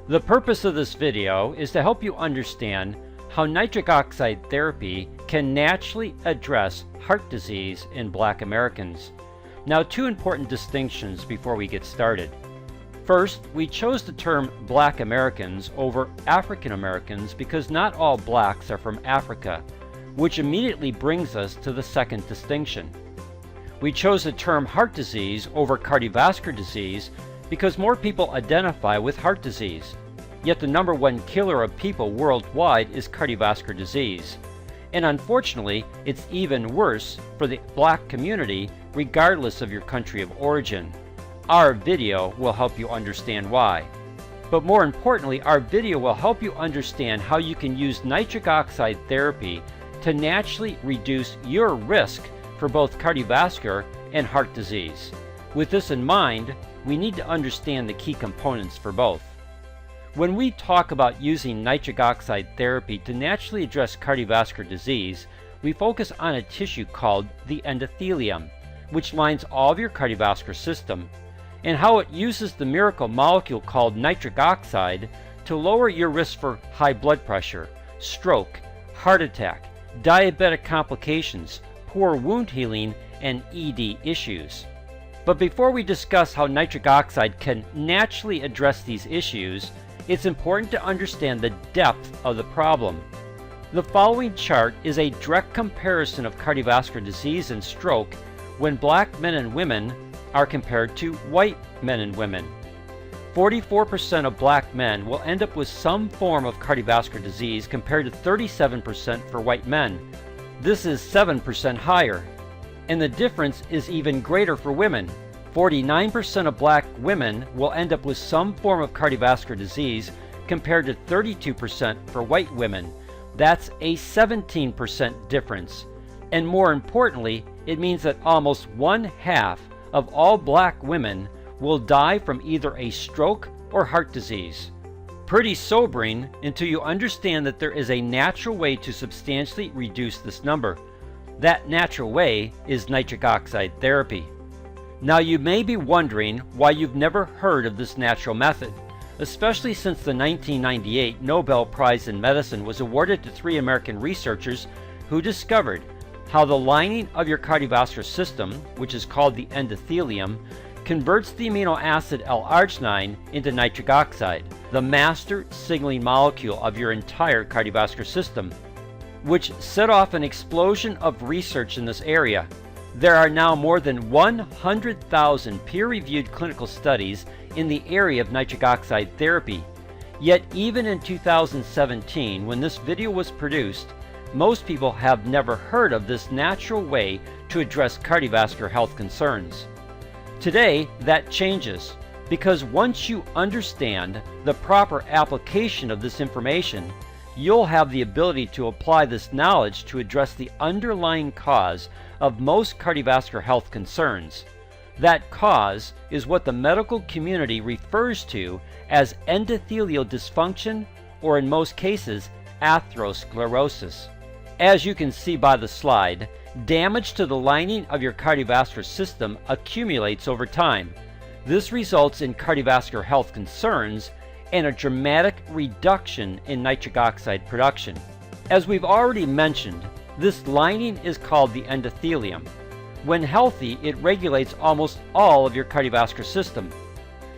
The purpose of this video is to help you understand how nitric oxide therapy can naturally address heart disease in Black Americans. Now, two important distinctions before we get started. First, we chose the term Black Americans over African Americans because not all blacks are from Africa, which immediately brings us to the second distinction. We chose the term heart disease over cardiovascular disease because more people identify with heart disease, yet the number one killer of people worldwide is cardiovascular disease. And unfortunately, it's even worse for the Black community regardless of your country of origin. Our video will help you understand why. But more importantly, our video will help you understand how you can use nitric oxide therapy to naturally reduce your risk for both cardiovascular and heart disease. With this in mind, we need to understand the key components for both. When we talk about using nitric oxide therapy to naturally address cardiovascular disease, we focus on a tissue called the endothelium, which lines all of your cardiovascular system, and how it uses the miracle molecule called nitric oxide to lower your risk for high blood pressure, stroke, heart attack, diabetic complications, poor wound healing, and ED issues. But before we discuss how nitric oxide can naturally address these issues, it's important to understand the depth of the problem. The following chart is a direct comparison of cardiovascular disease and stroke when Black men and women are compared to white men and women. 44% of Black men will end up with some form of cardiovascular disease compared to 37% for white men. This is 7% higher. And the difference is even greater for women. 49% of Black women will end up with some form of cardiovascular disease compared to 32% for white women. That's a 17% difference. And more importantly, it means that almost one half of all Black women will die from either a stroke or heart disease. Pretty sobering until you understand that there is a natural way to substantially reduce this number. That natural way is nitric oxide therapy. Now, you may be wondering why you've never heard of this natural method, especially since the 1998 Nobel Prize in Medicine was awarded to 3 American researchers who discovered how the lining of your cardiovascular system, which is called the endothelium, converts the amino acid L-arginine into nitric oxide, the master signaling molecule of your entire cardiovascular system, which set off an explosion of research in this area. There are now more than 100,000 peer-reviewed clinical studies in the area of nitric oxide therapy. Yet even in 2017, when this video was produced, most people have never heard of this natural way to address cardiovascular health concerns. Today, that changes, because once you understand the proper application of this information, you'll have the ability to apply this knowledge to address the underlying cause of most cardiovascular health concerns. That cause is what the medical community refers to as endothelial dysfunction, or in most cases, atherosclerosis. As you can see by the slide, damage to the lining of your cardiovascular system accumulates over time. This results in cardiovascular health concerns and a dramatic reduction in nitric oxide production. As we've already mentioned, this lining is called the endothelium. When healthy, it regulates almost all of your cardiovascular system.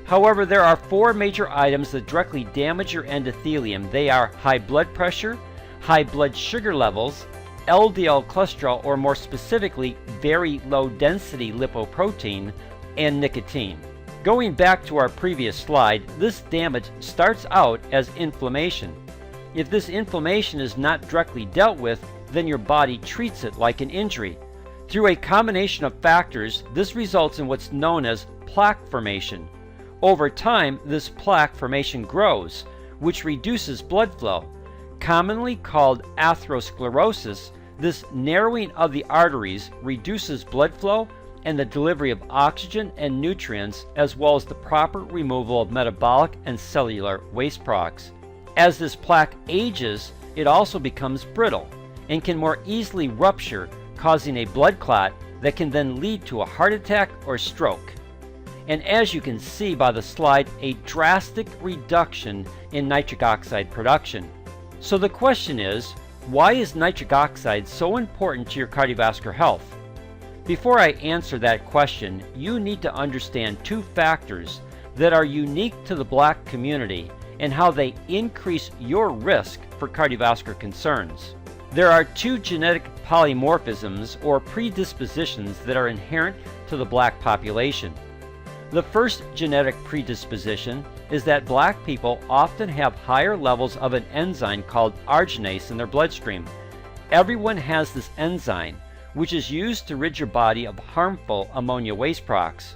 However, there are 4 major items that directly damage your endothelium. They are high blood pressure, high blood sugar levels, LDL cholesterol, or more specifically, very low density lipoprotein, and nicotine. Going back to our previous slide, this damage starts out as inflammation. If this inflammation is not directly dealt with, then your body treats it like an injury. Through a combination of factors, this results in what's known as plaque formation. Over time, this plaque formation grows, which reduces blood flow. Commonly called atherosclerosis, this narrowing of the arteries reduces blood flow and the delivery of oxygen and nutrients, as well as the proper removal of metabolic and cellular waste products. As this plaque ages, it also becomes brittle and can more easily rupture, causing a blood clot that can then lead to a heart attack or stroke. and as you can see by the slide, a drastic reduction in nitric oxide production. So the question is, why is nitric oxide so important to your cardiovascular health? Before I answer that question, you need to understand two factors that are unique to the Black community and how they increase your risk for cardiovascular concerns. There are two genetic polymorphisms or predispositions that are inherent to the Black population. The first genetic predisposition is that Black people often have higher levels of an enzyme called arginase in their bloodstream. Everyone has this enzyme, which is used to rid your body of harmful ammonia waste products.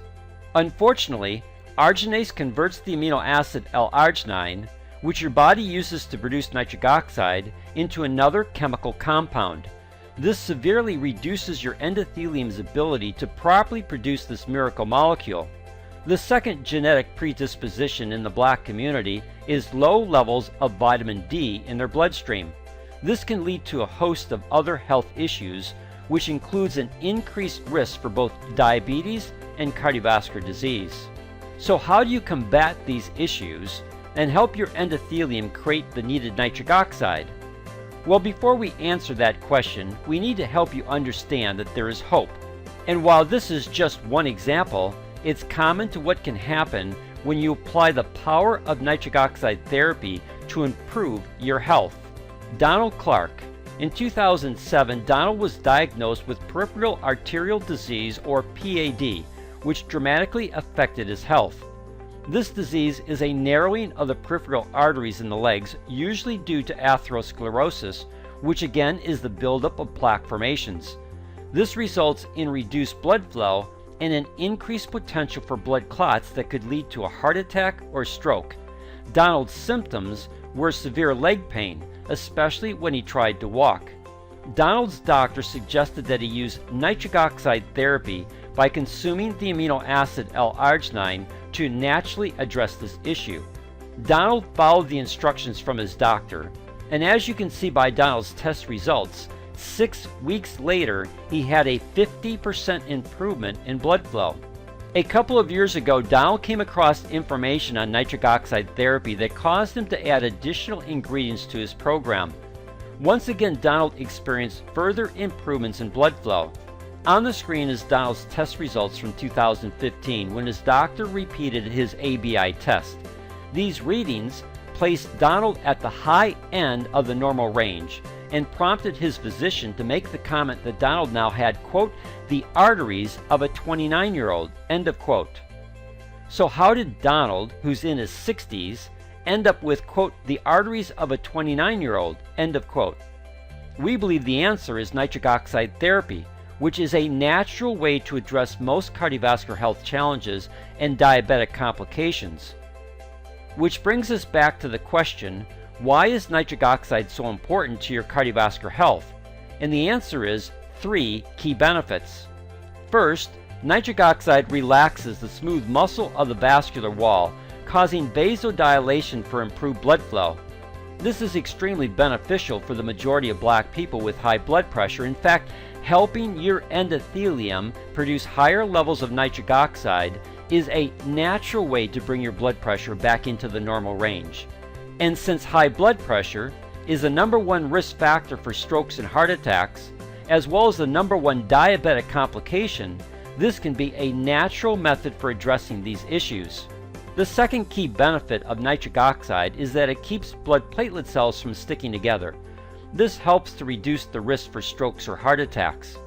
Unfortunately, arginase converts the amino acid L-arginine, which your body uses to produce nitric oxide, into another chemical compound. This severely reduces your endothelium's ability to properly produce this miracle molecule. The second genetic predisposition in the Black community is low levels of vitamin D in their bloodstream. This can lead to a host of other health issues, which includes an increased risk for both diabetes and cardiovascular disease. So how do you combat these issues and help your endothelium create the needed nitric oxide? Well, before we answer that question, we need to help you understand that there is hope. And while this is just one example, it's common to what can happen when you apply the power of nitric oxide therapy to improve your health. Donald Clark. In 2007, Donald was diagnosed with peripheral arterial disease, or PAD, which dramatically affected his health. This disease is a narrowing of the peripheral arteries in the legs, usually due to atherosclerosis, which again is the buildup of plaque formations. This results in reduced blood flow and an increased potential for blood clots that could lead to a heart attack or stroke. Donald's symptoms were severe leg pain, especially when he tried to walk. Donald's doctor suggested that he use nitric oxide therapy by consuming the amino acid L-arginine to naturally address this issue. Donald followed the instructions from his doctor, and as you can see by Donald's test results, 6 weeks later he had a 50% improvement in blood flow. A couple of years ago, Donald came across information on nitric oxide therapy that caused him to add additional ingredients to his program. Once again, Donald experienced further improvements in blood flow. On the screen is Donald's test results from 2015 when his doctor repeated his ABI test. These readings placed Donald at the high end of the normal range and prompted his physician to make the comment that Donald now had, quote, the arteries of a 29-year-old, end of quote. So how did Donald, who's in his 60s, end up with, quote, the arteries of a 29-year-old, end of quote? We believe the answer is nitric oxide therapy, which is a natural way to address most cardiovascular health challenges and diabetic complications. Which brings us back to the question, why is nitric oxide so important to your cardiovascular health? And the answer is 3 key benefits. First, nitric oxide relaxes the smooth muscle of the vascular wall, causing vasodilation for improved blood flow. This is extremely beneficial for the majority of Black people with high blood pressure. In fact, helping your endothelium produce higher levels of nitric oxide is a natural way to bring your blood pressure back into the normal range. And since high blood pressure is the #1 risk factor for strokes and heart attacks, as well as the #1 diabetic complication, this can be a natural method for addressing these issues. The second key benefit of nitric oxide is that it keeps blood platelet cells from sticking together. This helps to reduce the risk for strokes or heart attacks.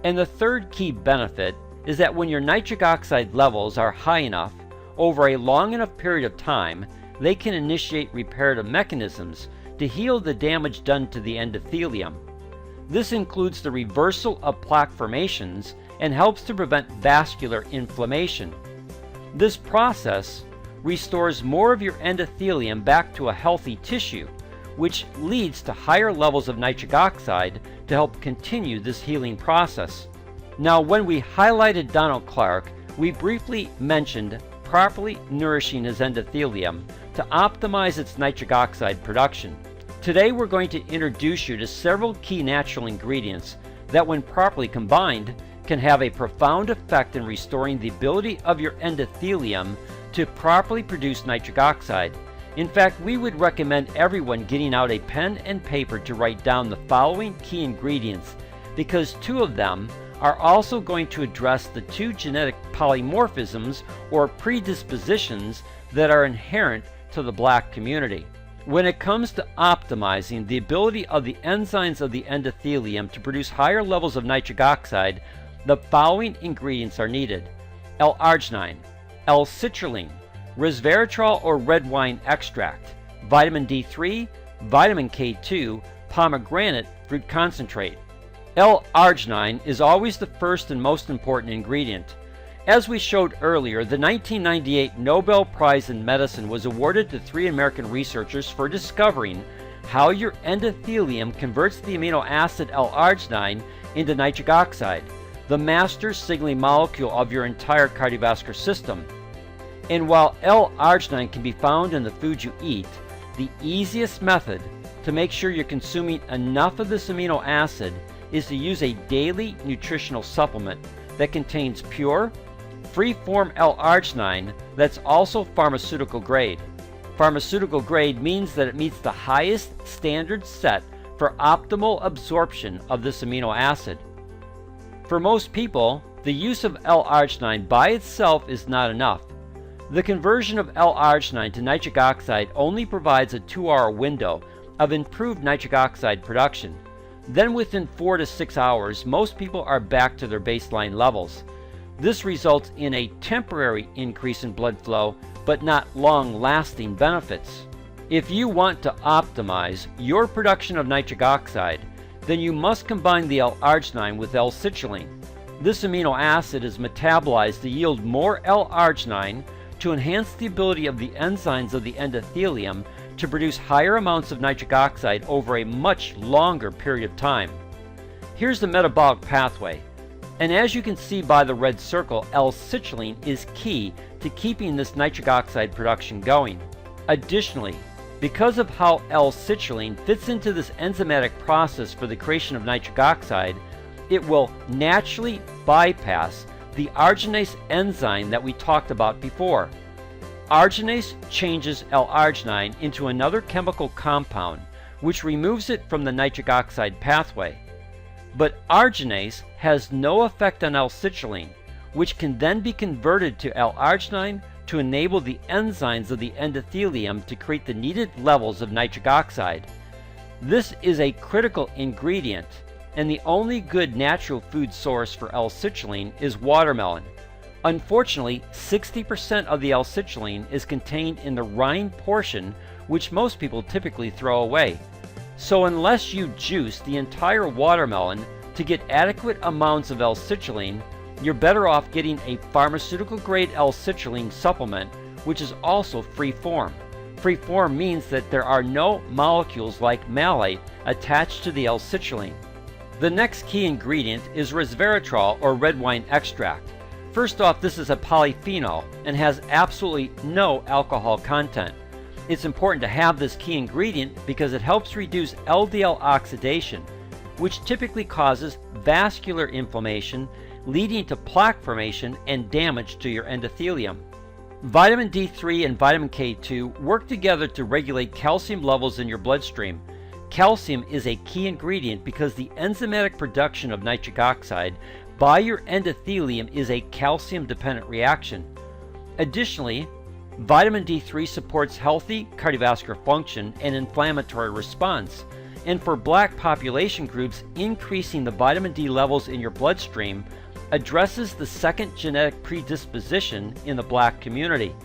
And the third key benefit is that when your nitric oxide levels are high enough over a long enough period of time, they can initiate reparative mechanisms to heal the damage done to the endothelium. This includes the reversal of plaque formations and helps to prevent vascular inflammation. This process restores more of your endothelium back to a healthy tissue, which leads to higher levels of nitric oxide to help continue this healing process. Now, when we highlighted Donald Clark, we briefly mentioned properly nourishing his endothelium to optimize its nitric oxide production. Today we're going to introduce you to several key natural ingredients that, when properly combined, can have a profound effect in restoring the ability of your endothelium to properly produce nitric oxide. In fact, we would recommend everyone getting out a pen and paper to write down the following key ingredients, because 2 of them are also going to address the 2 genetic polymorphisms or predispositions that are inherent to the Black community. When it comes to optimizing the ability of the enzymes of the endothelium to produce higher levels of nitric oxide, the following ingredients are needed: L-arginine, L-citrulline, resveratrol or red wine extract, vitamin D3, vitamin K2, pomegranate fruit concentrate. L-arginine is always the first and most important ingredient. As we showed earlier, the 1998 Nobel Prize in Medicine was awarded to 3 American researchers for discovering how your endothelium converts the amino acid L-arginine into nitric oxide, the master signaling molecule of your entire cardiovascular system. And while L-arginine can be found in the food you eat, the easiest method to make sure you're consuming enough of this amino acid is to use a daily nutritional supplement that contains pure, free-form L-arginine that's also pharmaceutical grade. Pharmaceutical grade means that it meets the highest standard set for optimal absorption of this amino acid. For most people, the use of L-arginine by itself is not enough. The conversion of L-arginine to nitric oxide only provides a 2-hour window of improved nitric oxide production. Then within 4 to 6 hours, most people are back to their baseline levels. This results in a temporary increase in blood flow, but not long-lasting benefits. If you want to optimize your production of nitric oxide, then you must combine the L-arginine with L-citrulline. This amino acid is metabolized to yield more L-arginine to enhance the ability of the enzymes of the endothelium to produce higher amounts of nitric oxide over a much longer period of time. Here's the metabolic pathway. And as you can see by the red circle, L-citrulline is key to keeping this nitric oxide production going. Additionally, because of how L-citrulline fits into this enzymatic process for the creation of nitric oxide, it will naturally bypass the arginase enzyme that we talked about before. Arginase changes L-arginine into another chemical compound, which removes it from the nitric oxide pathway. But arginase has no effect on L-citrulline, which can then be converted to L-arginine to enable the enzymes of the endothelium to create the needed levels of nitric oxide. This is a critical ingredient, and the only good natural food source for L-citrulline is watermelon. Unfortunately, 60% of the L-citrulline is contained in the rind portion, which most people typically throw away. So unless you juice the entire watermelon to get adequate amounts of L-citrulline, you're better off getting a pharmaceutical-grade L-citrulline supplement, which is also free-form. Free-form means that there are no molecules like malate attached to the L-citrulline. The next key ingredient is resveratrol or red wine extract. First off, this is a polyphenol and has absolutely no alcohol content. It's important to have this key ingredient because it helps reduce LDL oxidation, which typically causes vascular inflammation, leading to plaque formation and damage to your endothelium. Vitamin D3 and vitamin K2 work together to regulate calcium levels in your bloodstream. Calcium is a key ingredient because the enzymatic production of nitric oxide by your endothelium is a calcium-dependent reaction. Additionally, vitamin D3 supports healthy cardiovascular function and inflammatory response. And for Black population groups, increasing the vitamin D levels in your bloodstream addresses the second genetic predisposition in the Black community.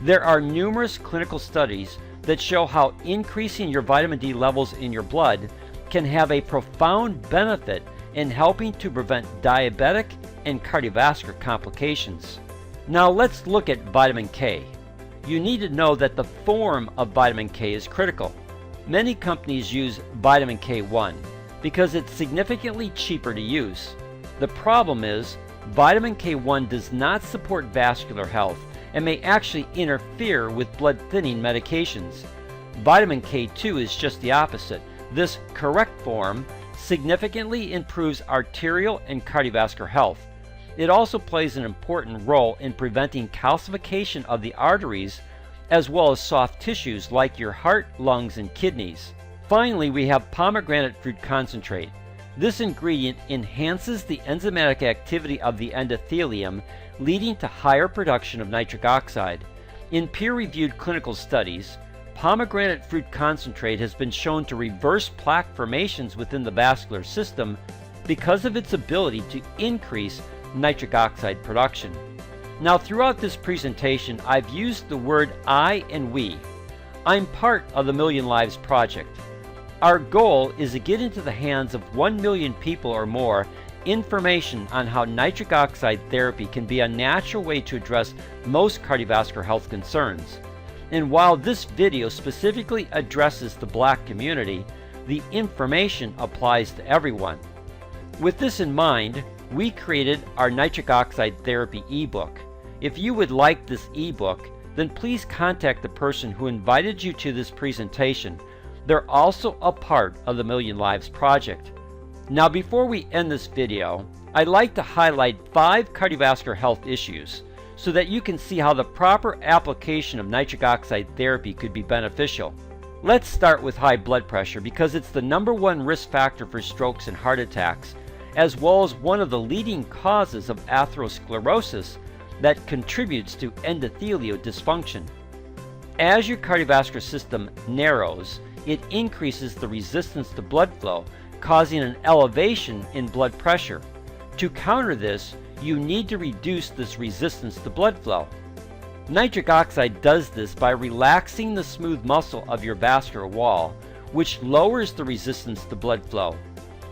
There are numerous clinical studies that show how increasing your vitamin D levels in your blood can have a profound benefit in helping to prevent diabetic and cardiovascular complications. Now let's look at vitamin K. You need to know that the form of vitamin K is critical. Many companies use vitamin K1 because it's significantly cheaper to use. The problem is, vitamin K1 does not support vascular health and may actually interfere with blood-thinning medications. Vitamin K2 is just the opposite. This correct form significantly improves arterial and cardiovascular health. It also plays an important role in preventing calcification of the arteries as well as soft tissues like your heart, lungs, and kidneys. Finally, we have pomegranate fruit concentrate. This ingredient enhances the enzymatic activity of the endothelium, leading to higher production of nitric oxide. In peer-reviewed clinical studies, pomegranate fruit concentrate has been shown to reverse plaque formations within the vascular system because of its ability to increase nitric oxide production. Now, throughout this presentation, I've used the word I and we. I'm part of the Million Lives Project. Our goal is to get into the hands of 1 million people or more information on how nitric oxide therapy can be a natural way to address most cardiovascular health concerns. And while this video specifically addresses the Black community, the information applies to everyone. With this in mind, we created our Nitric Oxide Therapy ebook. If you would like this ebook, then please contact the person who invited you to this presentation. They're also a part of the Million Lives Project. Now, before we end this video, I'd like to highlight 5 cardiovascular health issues so that you can see how the proper application of nitric oxide therapy could be beneficial. Let's start with high blood pressure because it's the #1 risk factor for strokes and heart attacks, as well as one of the leading causes of atherosclerosis that contributes to endothelial dysfunction. As your cardiovascular system narrows, it increases the resistance to blood flow, causing an elevation in blood pressure. To counter this, you need to reduce this resistance to blood flow. Nitric oxide does this by relaxing the smooth muscle of your vascular wall, which lowers the resistance to blood flow.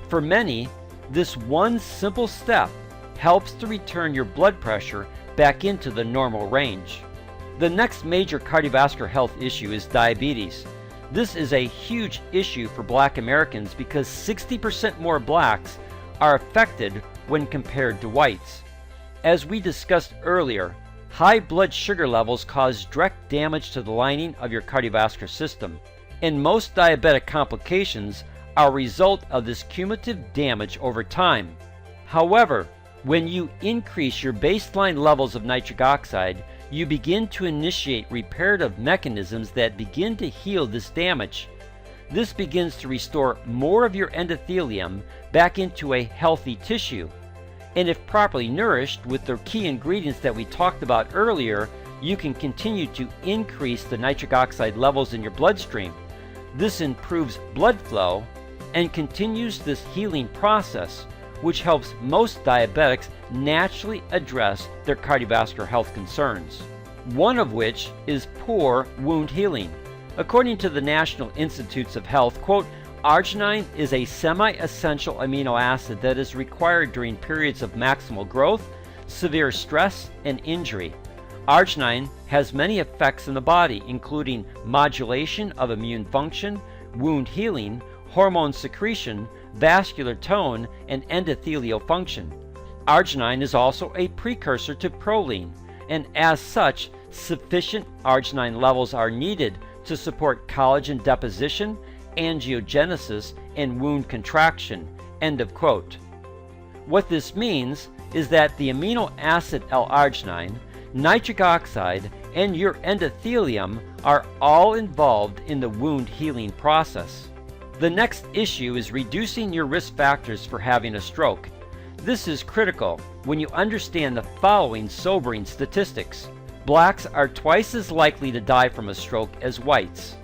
For many, this one simple step helps to return your blood pressure back into the normal range. The next major cardiovascular health issue is diabetes. This is a huge issue for Black Americans because 60% more Blacks are affected when compared to whites. As we discussed earlier, high blood sugar levels cause direct damage to the lining of your cardiovascular system, and most diabetic complications are a result of this cumulative damage over time. However, when you increase your baseline levels of nitric oxide, you begin to initiate reparative mechanisms that begin to heal this damage. This begins to restore more of your endothelium back into a healthy tissue. And if properly nourished with the key ingredients that we talked about earlier, you can continue to increase the nitric oxide levels in your bloodstream. This improves blood flow and continues this healing process, which helps most diabetics naturally address their cardiovascular health concerns, one of which is poor wound healing. According to the National Institutes of Health, quote, arginine is a semi-essential amino acid that is required during periods of maximal growth, severe stress, and injury. Arginine has many effects in the body, including modulation of immune function, wound healing, hormone secretion, vascular tone, and endothelial function. Arginine is also a precursor to proline, and as such, sufficient arginine levels are needed to support collagen deposition, angiogenesis, and wound contraction, end of quote. What this means is that the amino acid L-arginine, nitric oxide, and your endothelium are all involved in the wound healing process. The next issue is reducing your risk factors for having a stroke. This is critical when you understand the following sobering statistics. Blacks are twice as likely to die from a stroke as whites.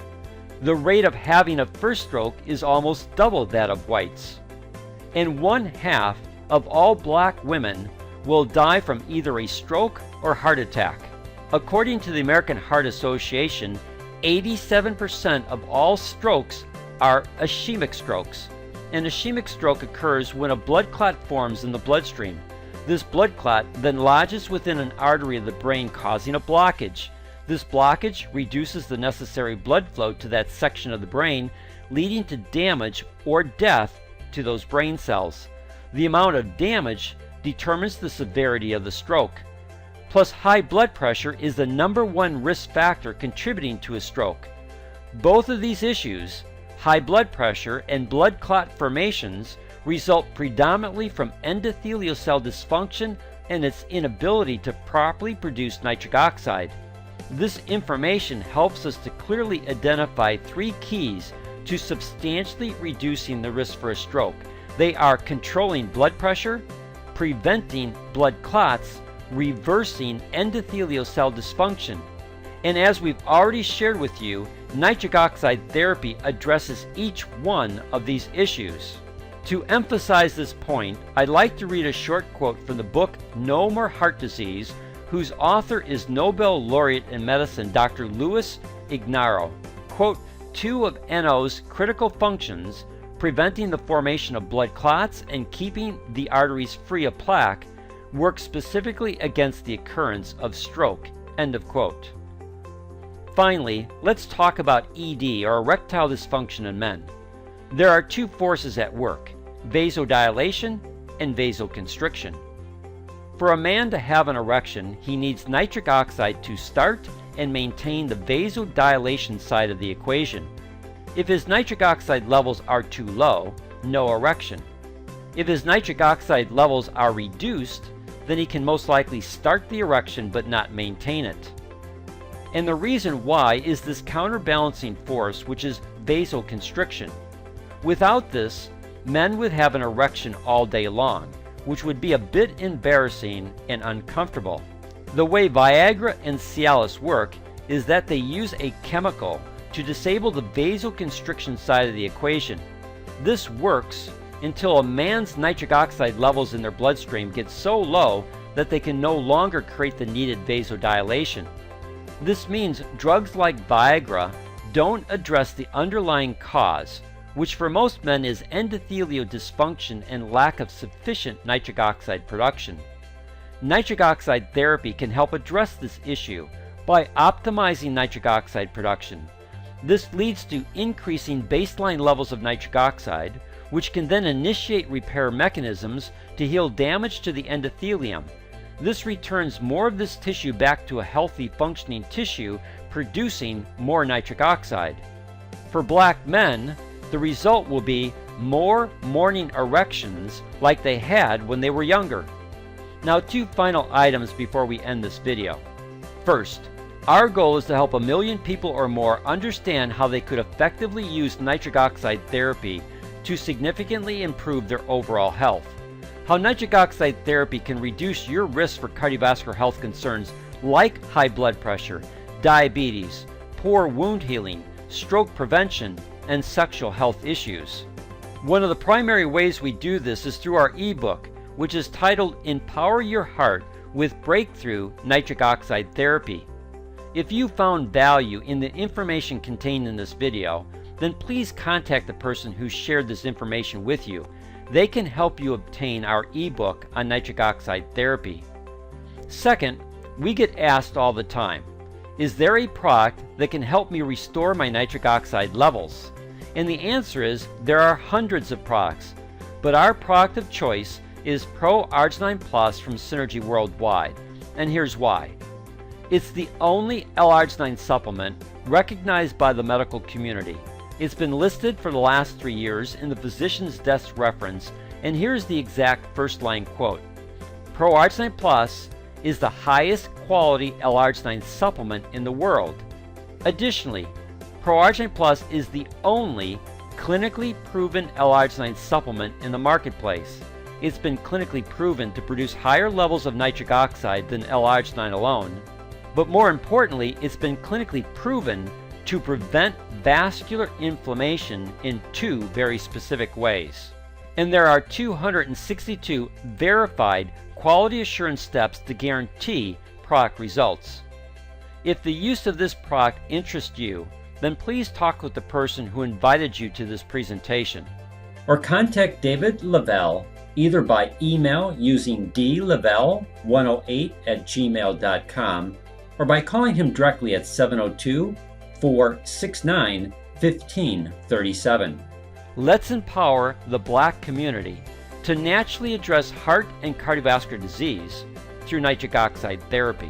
The rate of having a first stroke is almost double that of whites. And 1/2 of all Black women will die from either a stroke or heart attack. According to the American Heart Association, 87% of all strokes are ischemic strokes. An ischemic stroke occurs when a blood clot forms in the bloodstream. This blood clot then lodges within an artery of the brain, causing a blockage. This blockage reduces the necessary blood flow to that section of the brain, leading to damage or death to those brain cells. The amount of damage determines the severity of the stroke. Plus, high blood pressure is the #1 risk factor contributing to a stroke. Both of these issues High blood pressure and blood clot formations result predominantly from endothelial cell dysfunction and its inability to properly produce nitric oxide. This information helps us to clearly identify three keys to substantially reducing the risk for a stroke. They are controlling blood pressure, preventing blood clots, reversing endothelial cell dysfunction. And as we've already shared with you, nitric oxide therapy addresses each one of these issues. To emphasize this point, I'd like to read a short quote from the book No More Heart Disease, whose author is Nobel laureate in medicine Dr. Luis Ignarro. Quote, "Two of NO's critical functions, preventing the formation of blood clots and keeping the arteries free of plaque, work specifically against the occurrence of stroke." End of quote. Finally, let's talk about ED, or erectile dysfunction in men. There are two forces at work: vasodilation and vasoconstriction. For a man to have an erection, he needs nitric oxide to start and maintain the vasodilation side of the equation. If his nitric oxide levels are too low, no erection. If his nitric oxide levels are reduced, then he can most likely start the erection but not maintain it. And the reason why is this counterbalancing force, which is vasoconstriction. Without this, men would have an erection all day long, which would be a bit embarrassing and uncomfortable. The way Viagra and Cialis work is that they use a chemical to disable the vasoconstriction side of the equation. This works until a man's nitric oxide levels in their bloodstream get so low that they can no longer create the needed vasodilation. This means drugs like Viagra don't address the underlying cause, which for most men is endothelial dysfunction and lack of sufficient nitric oxide production. Nitric oxide therapy can help address this issue by optimizing nitric oxide production. This leads to increasing baseline levels of nitric oxide, which can then initiate repair mechanisms to heal damage to the endothelium. This returns more of this tissue back to a healthy functioning tissue, producing more nitric oxide. For black men, the result will be more morning erections like they had when they were younger. Now, two final items before we end this video. First, our goal is to help 1 million people or more understand how they could effectively use nitric oxide therapy to significantly improve their overall health. How nitric oxide therapy can reduce your risk for cardiovascular health concerns like high blood pressure, diabetes, poor wound healing, stroke prevention, and sexual health issues. One of the primary ways we do this is through our ebook, which is titled Empower Your Heart with Breakthrough Nitric Oxide Therapy. If you found value in the information contained in this video, then please contact the person who shared this information with you. They can help you obtain our ebook on nitric oxide therapy. Second, we get asked all the time, is there a product that can help me restore my nitric oxide levels? And the answer is there are hundreds of products, but our product of choice is Pro-Arginine Plus from Synergy Worldwide, and here's why. It's the only L-arginine supplement recognized by the medical community. It's been listed for the last 3 years in the physician's desk reference, and here's the exact first line quote. Pro-Arginine Plus is the highest quality L-arginine supplement in the world. Additionally, Pro-Arginine Plus is the only clinically proven L-arginine supplement in the marketplace. It's been clinically proven to produce higher levels of nitric oxide than L-arginine alone, but more importantly, it's been clinically proven to prevent vascular inflammation in 2 very specific ways. And there are 262 verified quality assurance steps to guarantee product results. If the use of this product interests you, then please talk with the person who invited you to this presentation. Or contact David Lavelle either by email using dlavelle108@gmail.com or by calling him directly at 702-469-1537. Let's empower the Black community to naturally address heart and cardiovascular disease through nitric oxide therapy.